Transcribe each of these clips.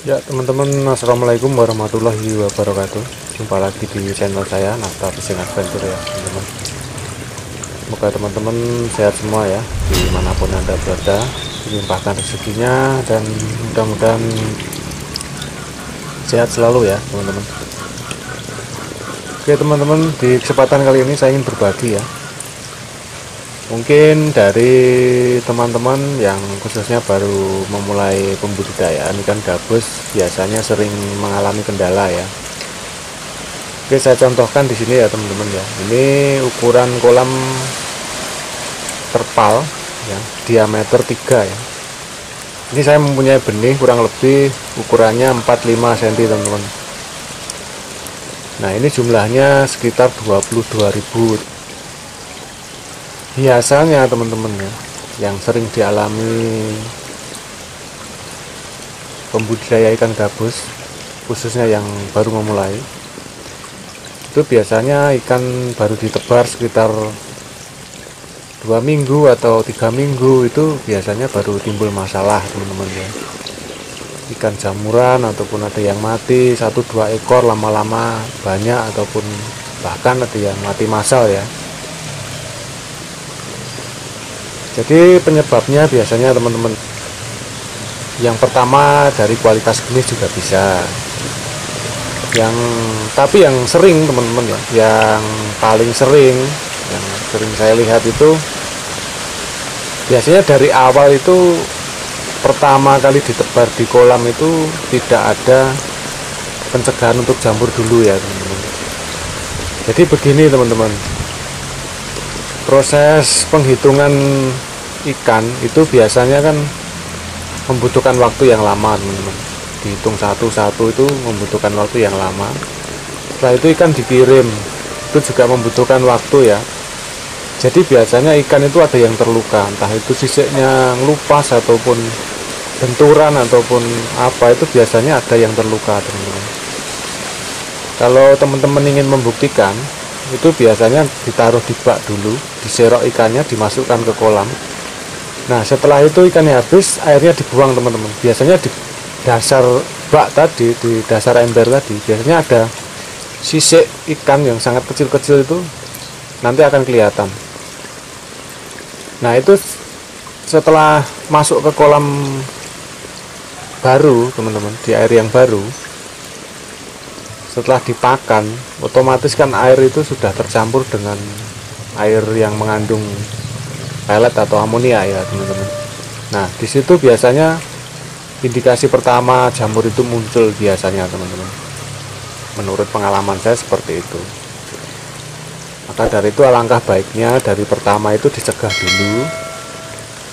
Ya teman-teman, assalamualaikum warahmatullahi wabarakatuh. Jumpa lagi di channel saya Nafta Fishing Adventure ya teman-teman. Semoga teman-teman sehat semua ya, dimanapun anda berada, dilimpahkan rezekinya dan mudah-mudahan sehat selalu ya teman-teman. Oke teman-teman, di kesempatan kali ini saya ingin berbagi ya, mungkin dari teman-teman yang khususnya baru memulai pembudidayaan ikan gabus biasanya sering mengalami kendala ya. Oke, saya contohkan di sini ya teman-teman ya. Ini ukuran kolam terpal ya, diameter 3 ya. Ini saya mempunyai benih kurang lebih ukurannya 45 cm teman-teman. Nah, ini jumlahnya sekitar 22.000. Biasanya teman-teman ya, yang sering dialami pembudidaya ikan gabus khususnya yang baru memulai, itu biasanya ikan baru ditebar sekitar 2 minggu atau 3 minggu itu biasanya baru timbul masalah teman-teman ya. Ikan jamuran ataupun ada yang mati 1-2 ekor, lama-lama banyak ataupun bahkan ada yang mati massal ya. Jadi penyebabnya biasanya teman-teman, yang pertama dari kualitas benih juga bisa. Tapi yang sering teman-teman ya, yang paling sering yang sering saya lihat itu biasanya dari awal itu pertama kali ditebar di kolam itu tidak ada pencegahan untuk jamur dulu ya teman-teman. Jadi begini teman-teman, proses penghitungan ikan itu biasanya kan membutuhkan waktu yang lama teman-teman. Dihitung satu-satu itu membutuhkan waktu yang lama. Setelah itu ikan dikirim, itu juga membutuhkan waktu ya. Jadi biasanya ikan itu ada yang terluka, entah itu sisiknya ngelupas ataupun benturan ataupun apa, itu biasanya ada yang terluka teman-teman. Kalau teman-teman ingin membuktikan, itu biasanya ditaruh di bak dulu, diserok ikannya, dimasukkan ke kolam. Nah setelah itu ikannya habis, airnya dibuang teman-teman. Biasanya di dasar bak tadi, di dasar ember tadi, biasanya ada sisik ikan yang sangat kecil-kecil, itu nanti akan kelihatan. Nah itu setelah masuk ke kolam baru teman-teman, di air yang baru, setelah dipakan, otomatis kan air itu sudah tercampur dengan air yang mengandung pelet atau amonia ya teman-teman. Nah di situ biasanya indikasi pertama jamur itu muncul biasanya teman-teman. Menurut pengalaman saya seperti itu. Maka dari itu alangkah baiknya dari pertama itu dicegah dulu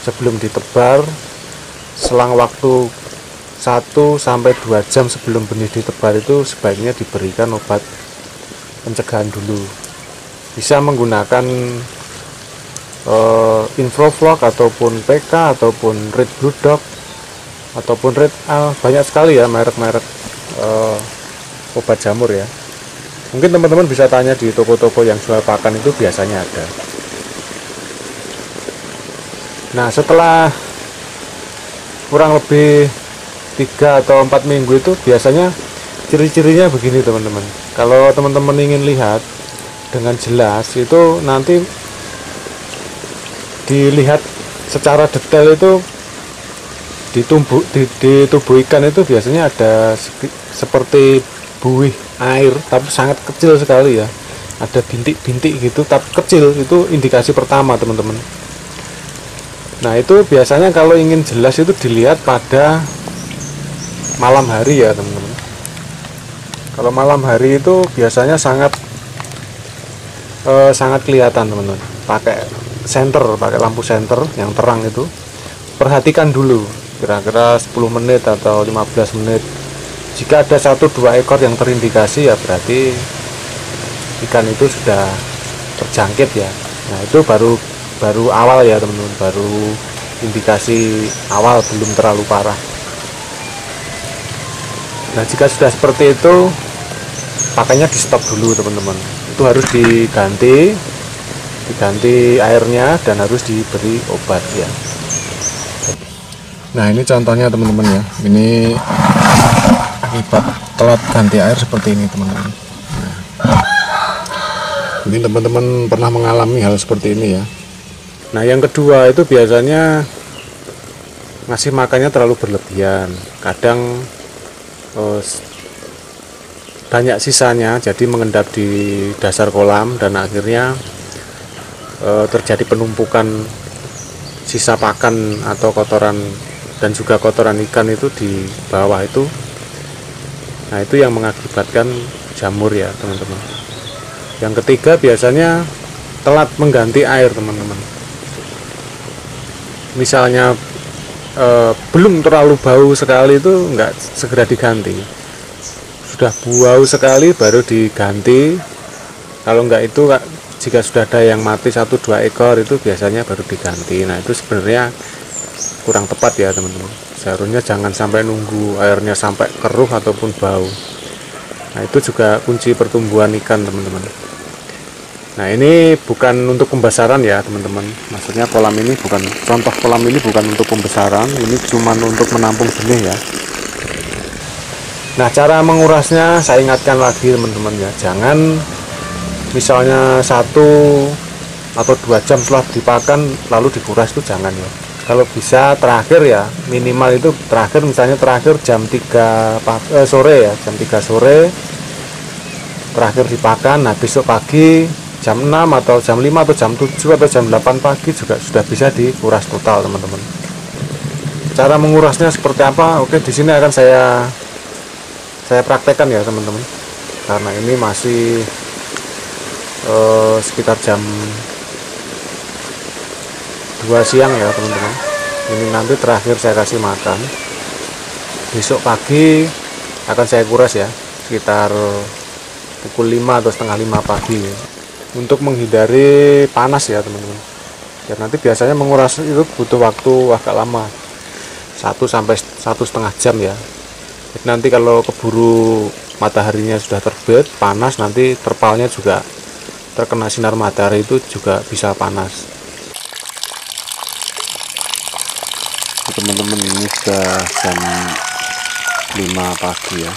sebelum ditebar. Selang waktu 1-2 jam sebelum benih ditebar itu sebaiknya diberikan obat pencegahan dulu. Bisa menggunakan Infrovlog ataupun PK ataupun Red Blue Dog ataupun Red Al, banyak sekali ya merek-merek obat jamur ya. Mungkin teman-teman bisa tanya di toko-toko yang jual pakan, itu biasanya ada. Nah setelah kurang lebih 3 atau 4 minggu itu biasanya ciri-cirinya begini teman-teman. Kalau teman-teman ingin lihat dengan jelas, itu nanti dilihat secara detail itu di tubuh ikan itu biasanya ada seperti buih air, tapi sangat kecil sekali ya. Ada bintik-bintik gitu, tapi kecil. Itu indikasi pertama teman-teman. Nah itu biasanya kalau ingin jelas itu dilihat pada malam hari ya teman-teman. Kalau malam hari itu biasanya sangat kelihatan teman-teman. Pakai lampu senter yang terang itu, perhatikan dulu kira-kira 10 menit atau 15 menit. Jika ada 1-2 ekor yang terindikasi ya berarti ikan itu sudah terjangkit ya. Nah itu baru awal ya teman-teman, baru indikasi awal, belum terlalu parah. Nah jika sudah seperti itu, pakainya di stop dulu teman-teman. Itu harus diganti airnya dan harus diberi obat ya. Nah ini contohnya teman-teman ya, ini akibat telat ganti air seperti ini teman-teman. Mungkin teman-teman pernah mengalami hal seperti ini ya. Nah yang kedua itu biasanya ngasih makannya terlalu berlebihan, kadang banyak sisanya jadi mengendap di dasar kolam dan akhirnya terjadi penumpukan sisa pakan atau kotoran dan juga kotoran ikan itu di bawah itu. Nah itu yang mengakibatkan jamur ya teman-teman. Yang ketiga biasanya telat mengganti air teman-teman. Misalnya belum terlalu bau sekali itu enggak segera diganti, sudah bau sekali baru diganti. Kalau enggak itu jika sudah ada yang mati 1-2 ekor itu biasanya baru diganti. Nah itu sebenarnya kurang tepat ya teman-teman. Seharusnya jangan sampai nunggu airnya sampai keruh ataupun bau. Nah itu juga kunci pertumbuhan ikan teman-teman. Nah ini bukan untuk pembesaran ya teman-teman, maksudnya kolam ini bukan, contoh kolam ini bukan untuk pembesaran, ini cuma untuk menampung benih ya. Nah cara mengurasnya saya ingatkan lagi teman-teman ya, jangan misalnya 1 atau 2 jam setelah dipakan lalu dikuras, itu jangan ya. Kalau bisa terakhir ya, minimal itu terakhir, misalnya terakhir jam 3 sore ya, jam 3 sore terakhir dipakan. Nah besok pagi jam 6 atau jam 5 atau jam 7 atau jam 8 pagi juga sudah bisa dikuras total teman-teman. Cara mengurasnya seperti apa? Oke, di sini akan saya praktekkan ya teman-teman. Karena ini masih sekitar jam 2 siang ya teman-teman. Ini nanti terakhir saya kasih makan. Besok pagi akan saya kuras ya, sekitar pukul 5 atau setengah 5 pagi ya. Untuk menghindari panas ya teman-teman. Ya nanti biasanya menguras itu butuh waktu agak lama, 1-1,5 jam ya. Jadi nanti kalau keburu mataharinya sudah terbit panas, nanti terpalnya juga terkena sinar matahari itu juga bisa panas. Teman-teman ini sudah jam 5 pagi ya.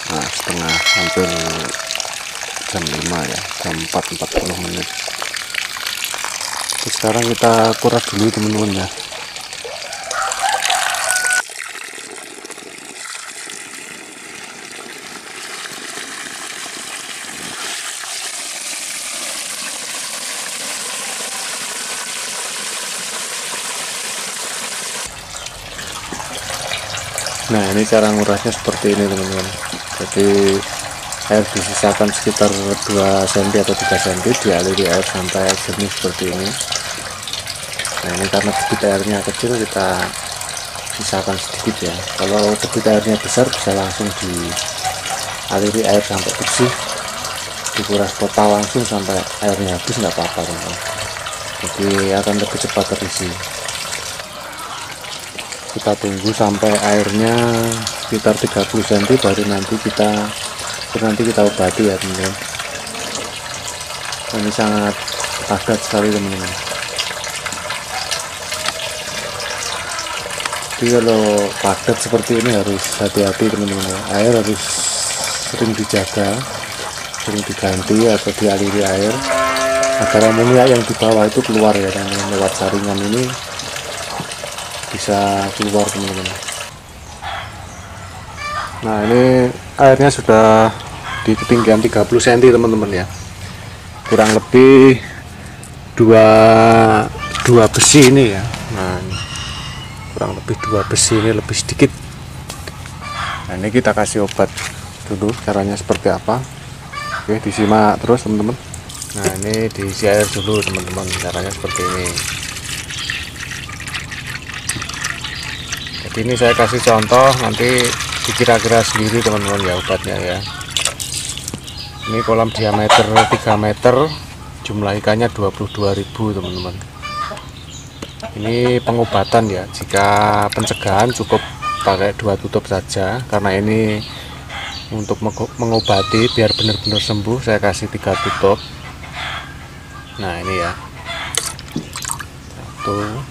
Nah setengah, hampir jam 5 ya, jam 4:40. Terus sekarang kita kuras dulu teman-teman ya. Nah ini cara ngurasnya seperti ini teman-teman. Jadi air disisakan sekitar 2 cm atau 3 cm, dialiri air sampai air jernih seperti ini. Nah ini karena debit airnya kecil kita sisakan sedikit ya. Kalau debit airnya besar bisa langsung dialiri air sampai bersih, dikuras total langsung sampai airnya habis, nggak apa-apa teman-teman. Jadi akan lebih cepat terisi. Kita tunggu sampai airnya sekitar 30 cm baru nanti kita obati ya teman-teman. Ini sangat padat sekali teman-teman. Jadi kalau padat seperti ini harus hati-hati teman-teman ya. Air harus sering dijaga, sering diganti atau dialiri air agar amonia yang di bawah itu keluar ya teman-teman. Lewat saringan ini bisa keluar teman-teman. Nah ini airnya sudah di ketinggian 30 cm teman-teman ya, kurang lebih dua besi ini ya. Nah ini kurang lebih 2 besi ini, lebih sedikit. Nah ini kita kasih obat dulu, caranya seperti apa. Oke disimak terus teman-teman. Nah ini diisi air dulu teman-teman, caranya seperti ini. Jadi ini saya kasih contoh, nanti dikira-kira sendiri teman-teman ya obatnya ya. Ini kolam diameter 3 meter, jumlah ikannya 22.000 teman-teman. Ini pengobatan ya, jika pencegahan cukup pakai 2 tutup saja, karena ini untuk mengobati biar benar-benar sembuh saya kasih 3 tutup. Nah ini ya, 1,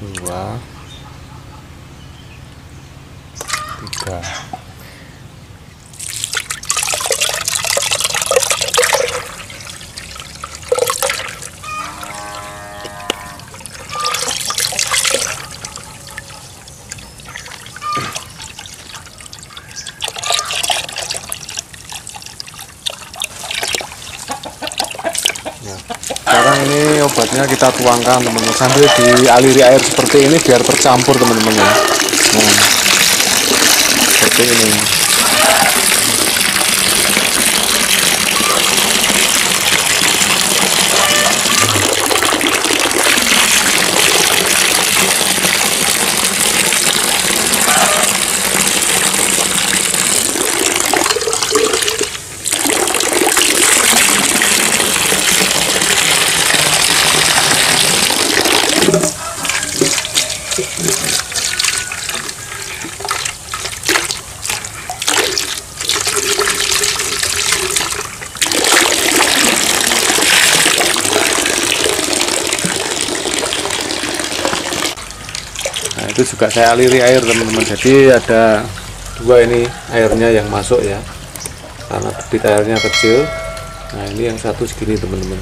2, 3. Sekarang ini obatnya kita tuangkan teman-teman, sambil dialiri air seperti ini biar tercampur teman-teman ya. Nah, seperti ini. Nah, itu juga saya aliri air teman-teman, jadi ada 2 ini airnya yang masuk ya, karena debit airnya kecil. Nah, ini yang satu segini teman-teman.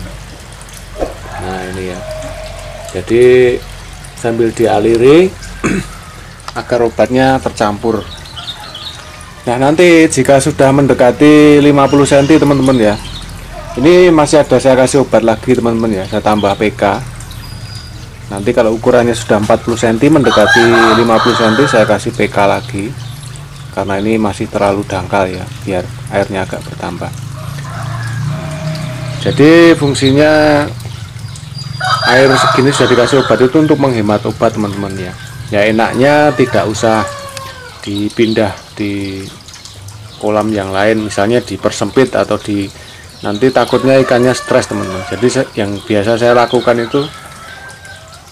Nah, ini ya, jadi sambil dialiri agar obatnya tercampur. Nah, nanti jika sudah mendekati 50 cm teman-teman ya, ini masih ada saya kasih obat lagi teman-teman ya, saya tambah PK. Nanti kalau ukurannya sudah 40 cm mendekati 50 cm saya kasih PK lagi, karena ini masih terlalu dangkal ya, biar airnya agak bertambah. Jadi fungsinya air segini sudah dikasih obat itu untuk menghemat obat teman-teman ya. Ya enaknya tidak usah dipindah di kolam yang lain, misalnya dipersempit atau nanti takutnya ikannya stres teman-teman. Jadi yang biasa saya lakukan itu,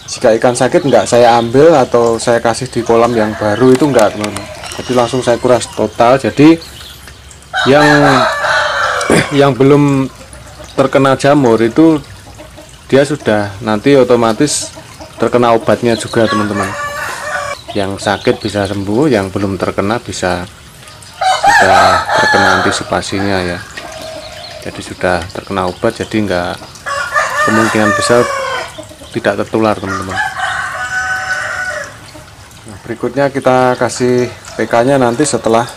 jika ikan sakit nggak saya ambil atau saya kasih di kolam yang baru, itu enggak teman-teman. Jadi langsung saya kuras total. Jadi yang belum terkena jamur itu dia sudah nanti otomatis terkena obatnya juga teman-teman. Yang sakit bisa sembuh, yang belum terkena sudah terkena antisipasinya ya. Jadi sudah terkena obat, jadi nggak, kemungkinan besar tidak tertular teman-teman. Nah, berikutnya kita kasih PK-nya nanti setelah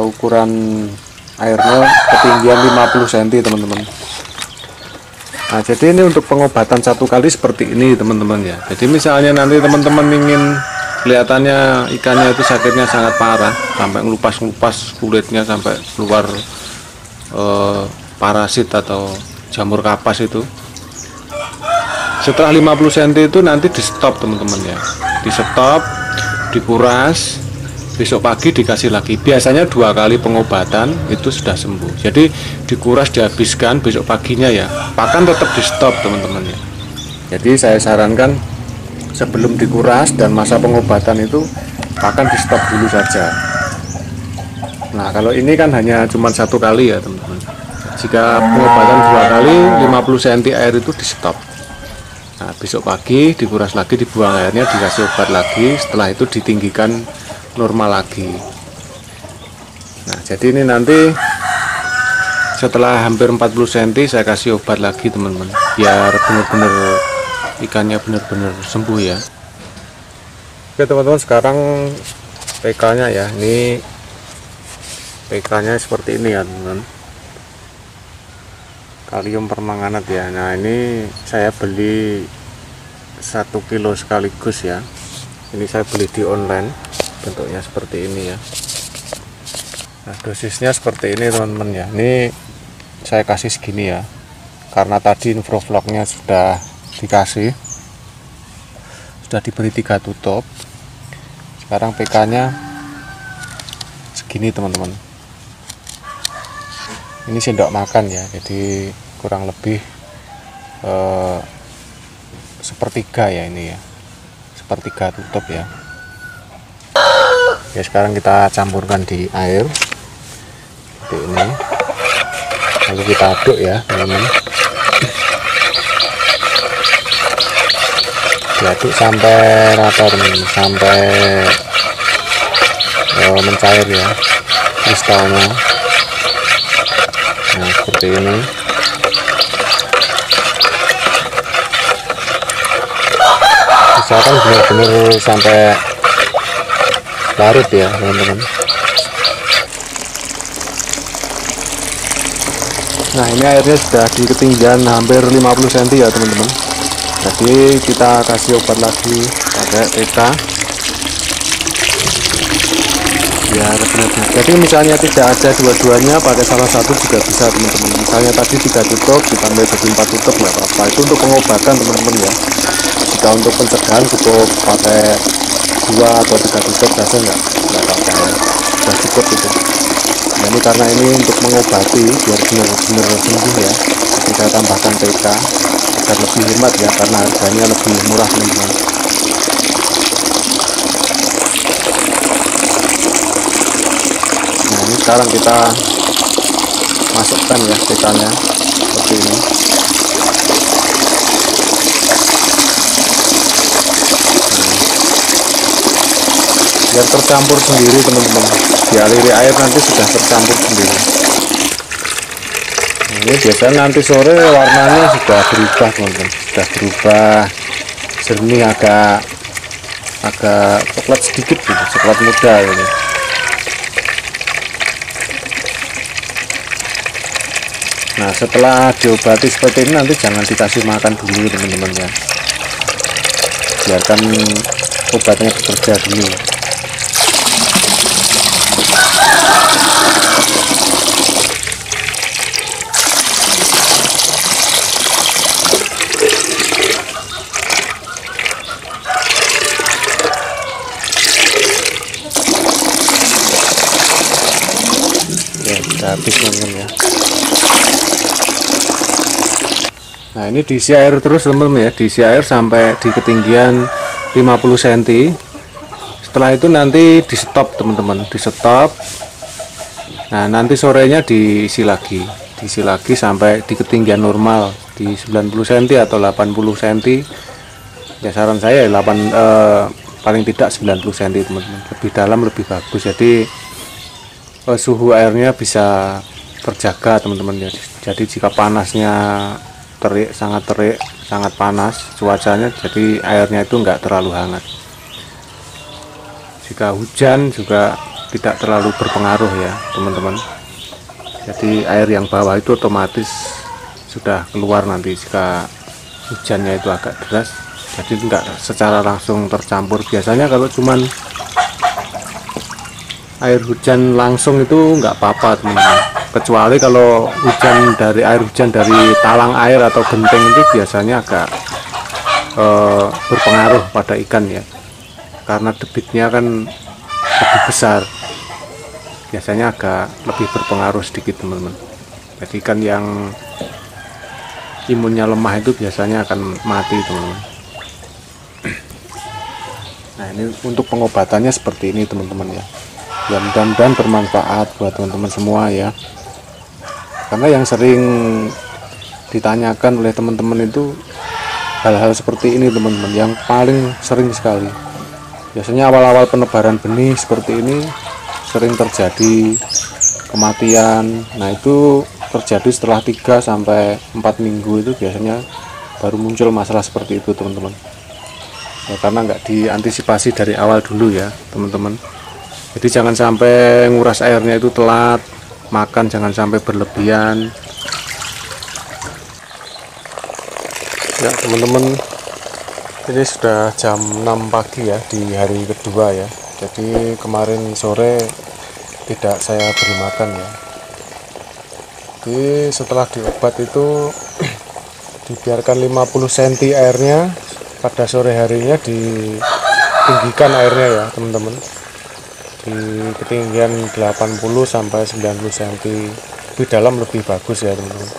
ukuran airnya ketinggian 50 cm teman-teman. Nah, jadi ini untuk pengobatan 1 kali seperti ini teman-teman ya. Jadi misalnya nanti teman-teman ingin kelihatannya ikannya itu sakitnya sangat parah, sampai ngelupas-ngelupas kulitnya sampai keluar parasit atau jamur kapas itu, setelah 50 cm itu nanti di stop teman-teman ya, di stop, dikuras, besok pagi dikasih lagi. Biasanya 2 kali pengobatan itu sudah sembuh. Jadi dikuras, dihabiskan, besok paginya ya pakan tetap di stop teman-teman ya. Jadi saya sarankan sebelum dikuras dan masa pengobatan itu pakan di stop dulu saja. Nah, kalau ini kan hanya cuma 1 kali ya teman-teman. Jika pengobatan 2 kali 50 cm air itu di stop. Nah, besok pagi dikuras lagi, dibuang airnya, dikasih obat lagi, setelah itu ditinggikan normal lagi. Nah, jadi ini nanti setelah hampir 40 cm saya kasih obat lagi teman-teman, biar benar-benar ikannya benar-benar sembuh ya. Oke teman-teman, sekarang PK-nya ya, ini PK-nya seperti ini ya teman-teman, kalium permanganat ya. Nah, ini saya beli 1 kilo sekaligus ya. Ini saya beli di online, bentuknya seperti ini ya. Nah, dosisnya seperti ini teman-teman ya. Ini saya kasih segini ya, karena tadi infrovlognya sudah dikasih, sudah diberi 3 tutup. Sekarang PK-nya segini teman-teman. Ini sendok makan ya, jadi kurang lebih sepertiga ya ini ya, sepertiga tutup ya. Oke, sekarang kita campurkan di air seperti ini, lalu kita aduk ya teman-teman. diaduk sampai rata teman-teman, sampai mencair ya kristalnya. Nah seperti ini. Misalkan benar-benar sampai larut ya teman-teman. Nah ini airnya sudah di ketinggian hampir 50 cm ya teman-teman. Jadi kita kasih obat lagi pakai TK biar benar-benar. Jadi misalnya tidak ada dua-duanya, pakai salah satu juga bisa teman-teman. Misalnya tadi 3 tutup ditambah jadi 4 tutup nggak apa-apa. Itu untuk pengobatan teman-teman ya. Jika untuk pencegahan cukup pakai 2 atau 3 tutup saja nggak apa-apa ya. Sudah cukup itu. Nah, ini karena ini untuk mengobati biar benar-benar sembuh ya. Jadi saya tambahkan TK agar lebih hemat ya, karena harganya lebih murah teman-teman. Nah ini sekarang kita masukkan ya TK-nya seperti ini. Biar tercampur sendiri teman-teman, dialiri air nanti sudah tercampur sendiri. Ini biasanya nanti sore warnanya sudah berubah teman-teman, sudah berubah jernih, agak coklat sedikit gitu, coklat muda ini. Nah setelah diobati seperti ini nanti jangan dikasih makan dulu teman-teman ya, biarkan obatnya bekerja dulu. Habis teman-teman ya. Nah ini diisi air terus teman-teman ya, diisi air sampai di ketinggian 50 cm. Setelah itu nanti di stop teman-teman, di stop. Nah nanti sorenya diisi lagi sampai di ketinggian normal di 90 cm atau 80 cm ya. Saran saya 8 paling tidak 90 cm teman-teman, lebih dalam lebih bagus. Jadi suhu airnya bisa terjaga teman-teman ya. Jadi jika panasnya sangat terik, sangat panas cuacanya, jadi airnya itu enggak terlalu hangat. Jika hujan juga tidak terlalu berpengaruh ya teman-teman. Jadi air yang bawah itu otomatis sudah keluar nanti jika hujannya itu agak deras, jadi enggak secara langsung tercampur. Biasanya kalau cuman air hujan langsung itu nggak apa-apa teman-teman, kecuali kalau air hujan dari talang air atau genteng itu biasanya agak berpengaruh pada ikan ya, karena debitnya kan lebih besar, biasanya agak lebih berpengaruh sedikit teman-teman. Jadi ikan yang imunnya lemah itu biasanya akan mati teman-teman. Nah ini untuk pengobatannya seperti ini teman-teman ya. Ya mudah-mudahan bermanfaat buat teman-teman semua ya, karena yang sering ditanyakan oleh teman-teman itu hal-hal seperti ini teman-teman, yang paling sering sekali. Biasanya awal-awal penebaran benih seperti ini sering terjadi kematian. Nah itu terjadi setelah 3 sampai 4 minggu itu biasanya baru muncul masalah seperti itu teman-teman ya, karena nggak diantisipasi dari awal dulu ya teman-teman. Jadi jangan sampai nguras airnya itu telat, makan jangan sampai berlebihan ya teman-teman. Ini sudah jam 6 pagi ya di hari kedua ya. Jadi kemarin sore tidak saya beri makan ya. Jadi setelah diobat itu dibiarkan 50 cm airnya, pada sore harinya ditinggikan airnya ya teman-teman, di ketinggian 80 sampai 90 cm, lebih dalam lebih bagus ya teman-teman.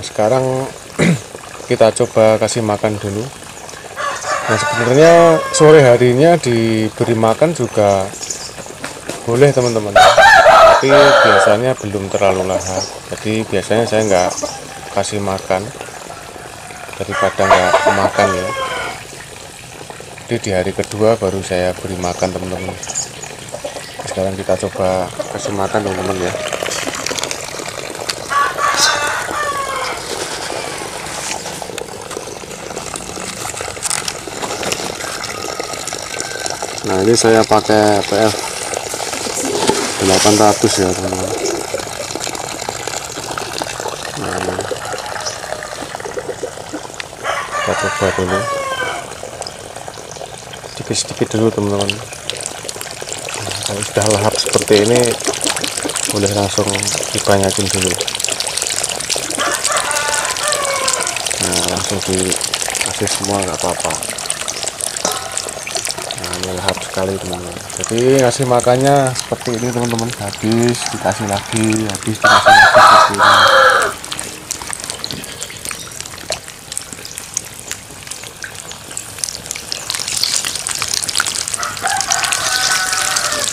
Sekarang kita coba kasih makan dulu. Nah sebenarnya sore harinya diberi makan juga boleh teman-teman, tapi biasanya belum terlalu lahap, jadi biasanya saya nggak kasih makan. daripada nggak makan ya. Jadi di hari kedua baru saya beri makan teman-teman. Sekarang kita coba kasih makan teman-teman ya. Nah ini saya pakai PF 800 ya teman-teman. Nah, kita coba dulu sedikit-sedikit dulu teman-teman. Nah, kalau sudah lahap seperti ini boleh langsung dibanyakin dulu. Nah langsung dikasih semua nggak apa-apa. Nah ini lahap sekali teman-teman. Jadi ngasih makannya seperti ini teman-teman, habis dikasih lagi, habis dikasih lagi seperti ini.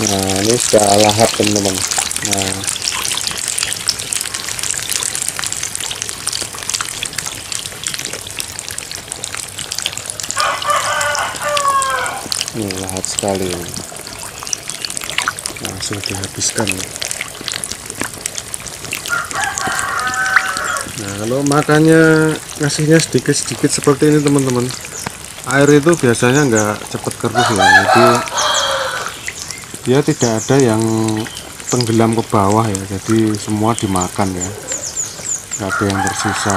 Nah ini sudah lahap teman-teman. Nah ini lahap sekali, langsung dihabiskan. Nah kalau makannya ngasihnya sedikit-sedikit seperti ini teman-teman, air itu biasanya nggak cepat keruh ya, jadi dia tidak ada yang tenggelam ke bawah ya, jadi semua dimakan ya, nggak ada yang tersisa.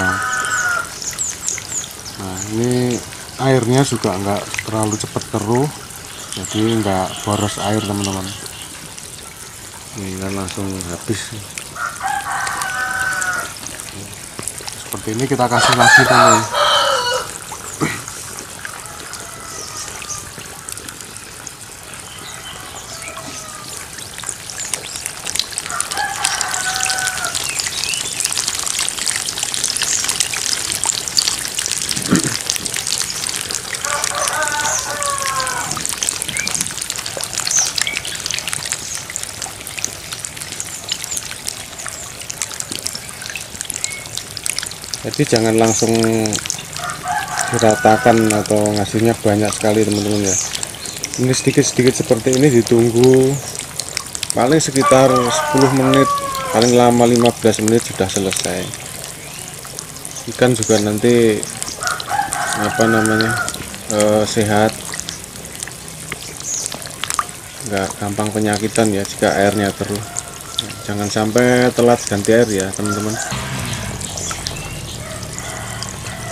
Nah ini airnya juga nggak terlalu cepat keruh, jadi nggak boros air teman-teman. Ini kan langsung habis seperti ini. Kita kasih lagi teman-teman. Jadi jangan langsung diratakan atau ngasihnya banyak sekali teman-teman ya. Ini sedikit-sedikit seperti ini ditunggu paling sekitar 10 menit, paling lama 15 menit sudah selesai. Ikan juga nanti sehat, nggak gampang penyakitan ya jika airnya keruh. Jangan sampai telat ganti air ya teman-teman.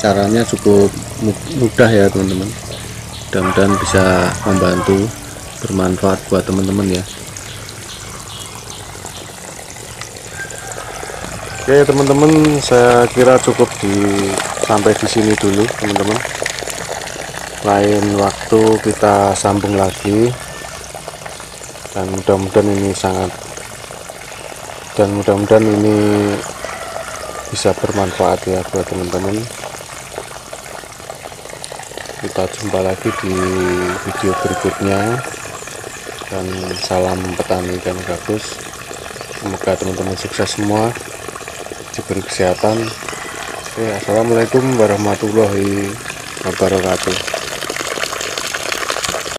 Caranya cukup mudah ya teman-teman, mudah-mudahan bisa membantu, bermanfaat buat teman-teman ya. Oke teman-teman, saya kira cukup sampai di sini dulu teman-teman. Lain waktu kita sambung lagi, dan mudah-mudahan ini bisa bermanfaat ya buat teman-teman. Kita jumpa lagi di video berikutnya, dan salam petani ikan gabus. Semoga teman-teman sukses semua, diberi kesehatan. Oke, assalamualaikum warahmatullahi wabarakatuh.